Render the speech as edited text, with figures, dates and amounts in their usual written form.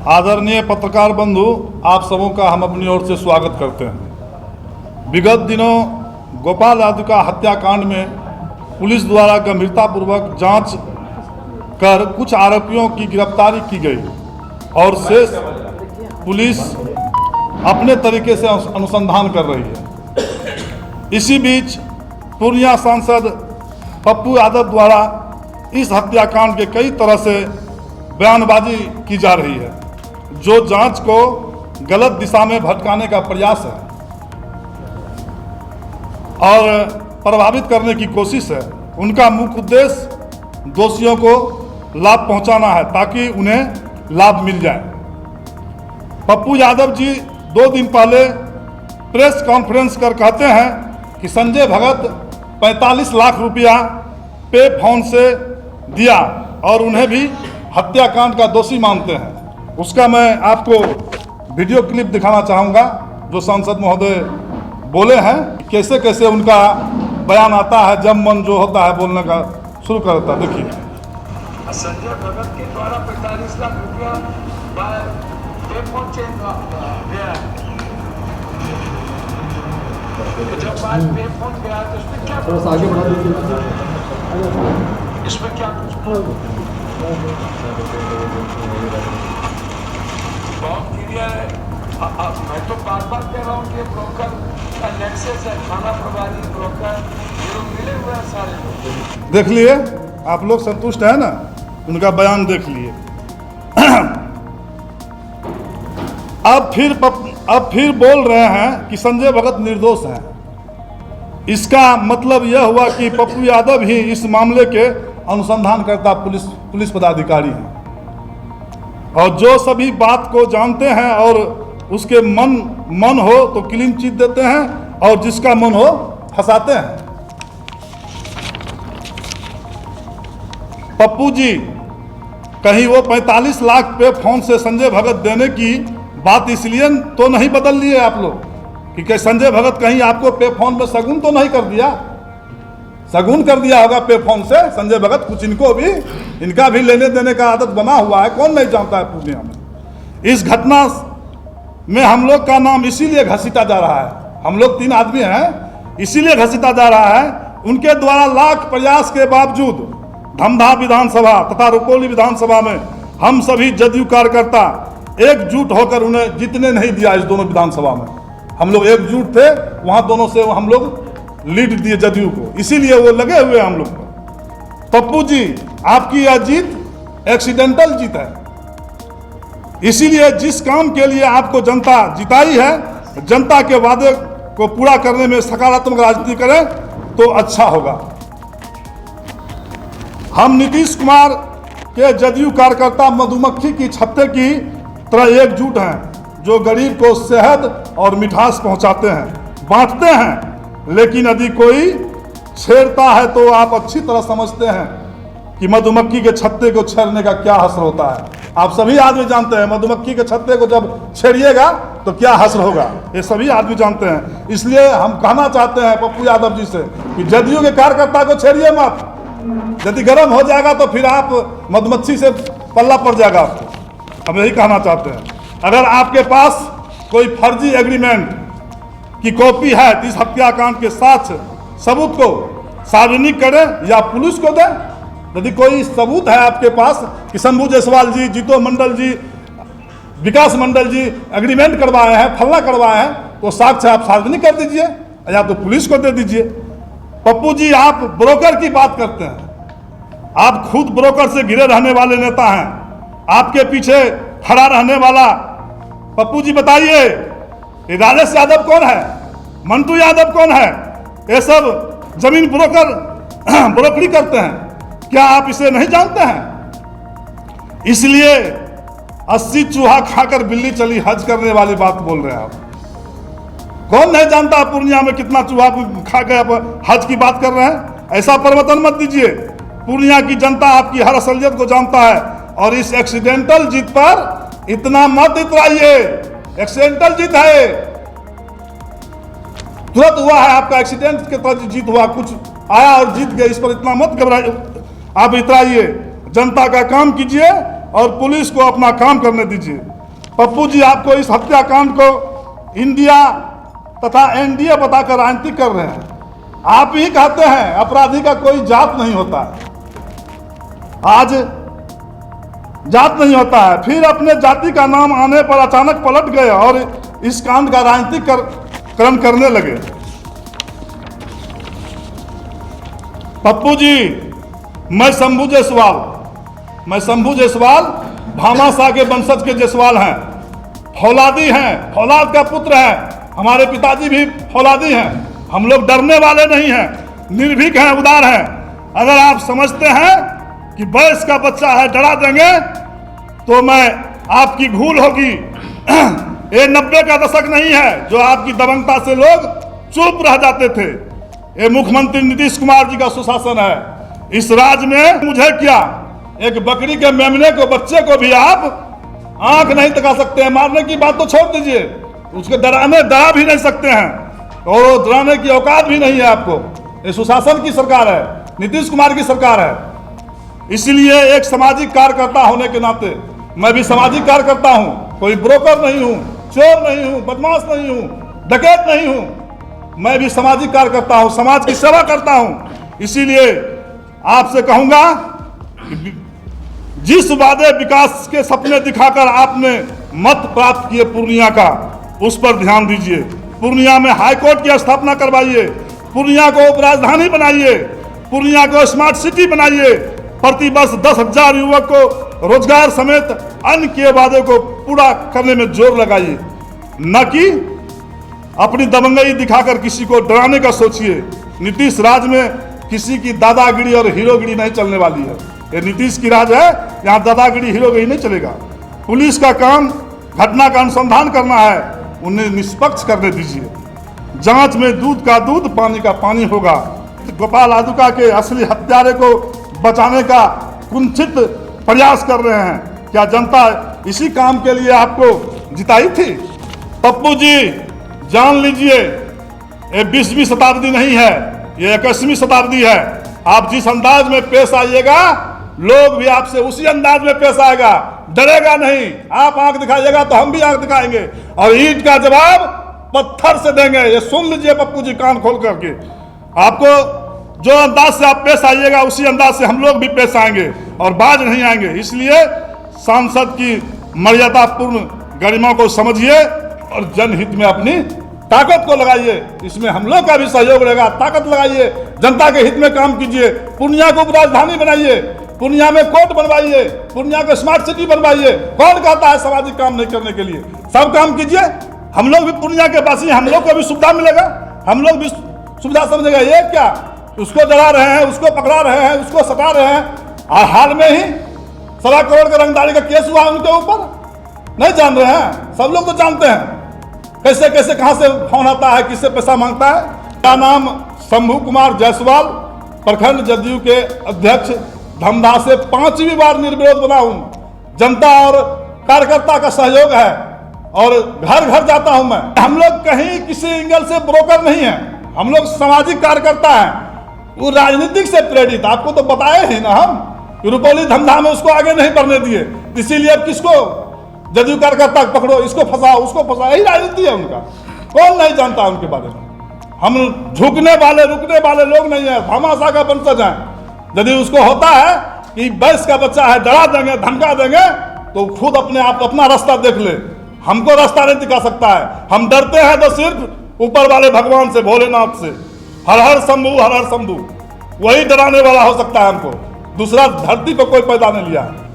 आदरणीय पत्रकार बंधु, आप सबों का हम अपनी ओर से स्वागत करते हैं। विगत दिनों गोपाल यादव का हत्याकांड में पुलिस द्वारा गंभीरतापूर्वक जांच कर कुछ आरोपियों की गिरफ्तारी की गई और शेष पुलिस अपने तरीके से अनुसंधान कर रही है। इसी बीच पूर्णिया सांसद पप्पू यादव द्वारा इस हत्याकांड के कई तरह से बयानबाजी की जा रही है, जो जांच को गलत दिशा में भटकाने का प्रयास है और प्रभावित करने की कोशिश है। उनका मुख्य उद्देश्य दोषियों को लाभ पहुंचाना है ताकि उन्हें लाभ मिल जाए। पप्पू यादव जी 2 दिन पहले प्रेस कॉन्फ्रेंस कर कहते हैं कि संजय भगत 45 लाख रुपया पे फोन से दिया और उन्हें भी हत्याकांड का दोषी मानते हैं। उसका मैं आपको वीडियो क्लिप दिखाना चाहूँगा जो सांसद महोदय बोले हैं। कैसे कैसे उनका बयान आता है, जब मन जो होता है बोलने का शुरू करता है। देखिए, संजय भगत के द्वारा 45 लाख रुपया टेलीफोन चेंज गया। तो जब बात टेलीफोन गया तो इसमें क्या थोड़ा आगे बढ़ा दीजिए। इसमें क्या बहुत क्लियर है। मैं तो बार बार कह रहा हूँ कि ब्रोकर का नेक्सस है, थाना प्रभारी ब्रोकर ये लोग मिले हुए हैं सारे लोग। देख लिए आप लोग, संतुष्ट है ना? उनका बयान देख लिए। अब फिर बोल रहे हैं कि संजय भगत निर्दोष हैं। इसका मतलब यह हुआ कि पप्पू यादव ही इस मामले के अनुसंधानकर्ता पुलिस पदाधिकारी हैं और जो सभी बात को जानते हैं और उसके मन हो तो क्लीन चिट देते हैं और जिसका मन हो फंसाते हैं। पप्पू जी कहीं वो 45 लाख पे फोन से संजय भगत देने की बात इसलिए तो नहीं बदल लिए आप लोग कि संजय भगत कहीं आपको पे फोन में शगुन तो नहीं कर दिया? शगुन कर दिया होगा पे फोन से संजय भगत। कुछ इनका भी लेने देने का आदत बना हुआ है, कौन नहीं जानता है पूर्णिया में। इस घटना में हम लोग का नाम इसीलिए घसीटा जा रहा है। हम लोग 3 आदमी हैं, इसीलिए घसीटा जा रहा है। उनके द्वारा लाख प्रयास के बावजूद धमधा विधानसभा तथा रुपौली विधानसभा में हम सभी जदयू कार्यकर्ता एकजुट होकर उन्हें जीतने नहीं दिया। इस दोनों विधानसभा में हम लोग एकजुट थे, वहां दोनों से हम लोग लीड दिए जदयू को, इसीलिए वो लगे हुए हम लोग पर। पप्पू जी, आपकी यह जीत एक्सीडेंटल जीत है। इसीलिए जिस काम के लिए आपको जनता जिताई है, जनता के वादे को पूरा करने में सकारात्मक राजनीति करें तो अच्छा होगा। हम नीतीश कुमार के जदयू कार्यकर्ता मधुमक्खी की छत्ते की तरह एकजुट हैं, जो गरीब को शहद और मिठास पहुंचाते हैं, बांटते हैं। लेकिन यदि कोई छेड़ता है तो आप अच्छी तरह समझते हैं कि मधुमक्खी के छत्ते को छेड़ने का क्या हश्र होता है। आप सभी आदमी जानते हैं मधुमक्खी के छत्ते को जब छेड़िएगा तो क्या हश्र होगा, ये सभी आदमी जानते हैं। इसलिए हम कहना चाहते हैं पप्पू यादव जी से कि जदयू के कार्यकर्ता को छेड़िए मत। यदि गर्म हो जाएगा तो फिर आप मधुमक्खी से पल्ला पड़ जाएगा आपको। हम यही कहना चाहते हैं, अगर आपके पास कोई फर्जी एग्रीमेंट की कॉपी है तो इस हत्याकांड के साथ सबूत को सार्वजनिक करें या पुलिस को दें। यदि कोई सबूत है आपके पास कि शंभू जायसवाल जी, जीतो मंडल जी, विकास मंडल जी एग्रीमेंट करवाए हैं, फलना करवाए हैं, तो साक्ष्य आप सार्वजनिक कर दीजिए या तो पुलिस को दे दीजिए। पप्पू जी, आप ब्रोकर की बात करते हैं। आप खुद ब्रोकर से घिरे रहने वाले नेता हैं। आपके पीछे खड़ा रहने वाला पप्पू जी, बताइए राजेश यादव कौन है, मंटू यादव कौन है? ये सब जमीन ब्रोकरी करते हैं। क्या आप इसे नहीं जानते हैं? इसलिए 80 चूहा खाकर बिल्ली चली हज करने वाली बात बोल रहे हैं आप। कौन नहीं जानता पूर्णिया में कितना चूहा खा के आप हज की बात कर रहे हैं? ऐसा परिवर्तन मत दीजिए। पूर्णिया की जनता आपकी हर असलियत को जानता है और इस एक्सीडेंटल जीत पर इतना मत इतराइए। एक्सीडेंटल जीत है, तुरंत हुआ है, आपका एक्सीडेंट के तहत जीत हुआ, कुछ आया और जीत गए। इस पर इतना मत घबराइए, आप इतराइए। जनता का काम कीजिए और पुलिस को अपना काम करने दीजिए। पप्पू जी आपको इस हत्याकांड को इंडिया तथा एनडीए बताकर राजनीति कर रहे हैं। आप ही कहते हैं अपराधी का कोई जात नहीं होता है, आज जात नहीं होता है, फिर अपने जाति का नाम आने पर अचानक पलट गए और इस कांड का राजनीतिकरण करने लगे। पप्पू जी, मैं शंभू जायसवाल भामाशाह के वंशज के जायसवाल हैं, फौलादी हैं, फौलाद का पुत्र हैं, हमारे पिताजी भी फौलादी हैं। हम लोग डरने वाले नहीं हैं, निर्भीक हैं, उदार हैं। अगर आप समझते हैं कि वयस का बच्चा है डरा देंगे तो मैं आपकी भूल होगी। ये 90 का दशक नहीं है जो आपकी दबंगता से लोग चुप रह जाते थे। ये मुख्यमंत्री नीतीश कुमार जी का सुशासन है। इस राज्य में मुझे क्या, एक बकरी के मेमने को, बच्चे को भी आप आंख नहीं दिखा सकते हैं। मारने की बात तो छोड़ दीजिए, उसके डरा भी नहीं सकते हैं और वो डराने की औकात भी नहीं है आपको। ये सुशासन की सरकार है, नीतीश कुमार की सरकार है। इसलिए एक सामाजिक कार्यकर्ता होने के नाते मैं भी सामाजिक कार्य करता हूं, कोई ब्रोकर नहीं हूं, चोर नहीं हूं, बदमाश नहीं हूं, डकैत नहीं हूं। मैं भी सामाजिक कार्य करता हूं, समाज की सेवा करता हूं। इसीलिए आपसे कहूंगा कि जिस वादे विकास के सपने दिखाकर आपने मत प्राप्त किए पूर्णिया का, उस पर ध्यान दीजिए। पूर्णिया में हाईकोर्ट की स्थापना करवाइए, पूर्णिया को उपराजधानी बनाइए, पूर्णिया को स्मार्ट सिटी बनाइए, प्रतिवर्ष 10,000 युवक को रोजगार समेत अन्य किए वादे को पूरा करने में जोर लगाइए, न कि अपनी दबंगई दिखाकर किसी को डराने का सोचिए। नीतीश राज में किसी की दादागिरी और हीरोगिरी नहीं चलने वाली है। ये नीतीश की राज है, यहाँ दादागिरी हीरोगिरी नहीं चलेगा। पुलिस का काम घटना का अनुसंधान करना है, उन्हें निष्पक्ष करने दीजिए। जांच में दूध का दूध, पानी का पानी होगा। गोपाल आदुका के असली हत्यारे को बचाने का कुंठित प्रयास कर रहे हैं। क्या जनता इसी काम के लिए आपको जिताई थी? पप्पू जी, जान लीजिए, ये 20वीं शताब्दी नहीं है, ये 21वीं शताब्दी है। आप जिस अंदाज में पेश आइएगा, लोग भी आपसे उसी अंदाज में पेश आएगा, डरेगा नहीं। आप आंख दिखाइएगा तो हम भी आंख दिखाएंगे और ईंट का जवाब पत्थर से देंगे। ये सुन लीजिए पप्पू जी, कान खोल करके। आपको जो अंदाज से आप पेश आइएगा, उसी अंदाज से हम लोग भी पेश आएंगे और बाज नहीं आएंगे। इसलिए सांसद की मर्यादापूर्ण गरिमा को समझिए और जनहित में अपनी ताकत को लगाइए। इसमें हम लोग का भी सहयोग रहेगा। ताकत लगाइए, जनता के हित में काम कीजिए। पूर्णिया को उपराजधानी बनाइए, पूर्णिया में कोर्ट बनवाइए, पूर्णिया को स्मार्ट सिटी बनवाइए। कौन कहता है सामाजिक काम नहीं करने के लिए? सब काम कीजिए। हम लोग भी पूर्णिया के पास, हम लोग को भी सुविधा मिलेगा, हम लोग भी सुविधा समझेगा। ये क्या, उसको डरा रहे हैं, उसको पकड़ा रहे हैं, उसको सता रहे हैं। और हाल में ही 1.25 करोड़ का रंगदारी का केस हुआ उनके ऊपर, नहीं जान रहे हैं? सब लोग तो जानते हैं कैसे कैसे कहां से फोन आता है, किससे पैसा मांगता है। क्या नाम शंभू कुमार जायसवाल, प्रखंड जदयू के अध्यक्ष, धमदाह से 5वीं बार निर्विरोध बना हूं। जनता और कार्यकर्ता का सहयोग है और घर घर जाता हूं मैं। हम लोग कहीं किसी एंगल से ब्रोकर नहीं है, हम लोग सामाजिक कार्यकर्ता हैं। वो राजनीतिक से प्रेरित, आपको तो बताए ही ना हम, रुपौली धमधा में उसको आगे नहीं बढ़ने दिए। इसीलिए अब किसको जदयू कार्यकर्ता पकड़ो, इसको फंसाओ, उसको फंसाओ, यही राजनीति है उनका। कौन नहीं जानता उनके बारे में? हम झुकने वाले, रुकने वाले लोग नहीं है, भामाशाह का वंशज हैं। यदि उसको होता है कि वयस का बच्चा है, डरा देंगे, धमका देंगे, तो खुद अपने आप अपना रास्ता देख ले। हमको रास्ता नहीं दिखा सकता है। हम डरते हैं तो सिर्फ ऊपर वाले भगवान से, भोलेनाथ से। हर हर शंभू, हर हर शंभू, वही डराने वाला हो सकता है हमको। दूसरा धरती पर कोई पैदा नहीं लिया है।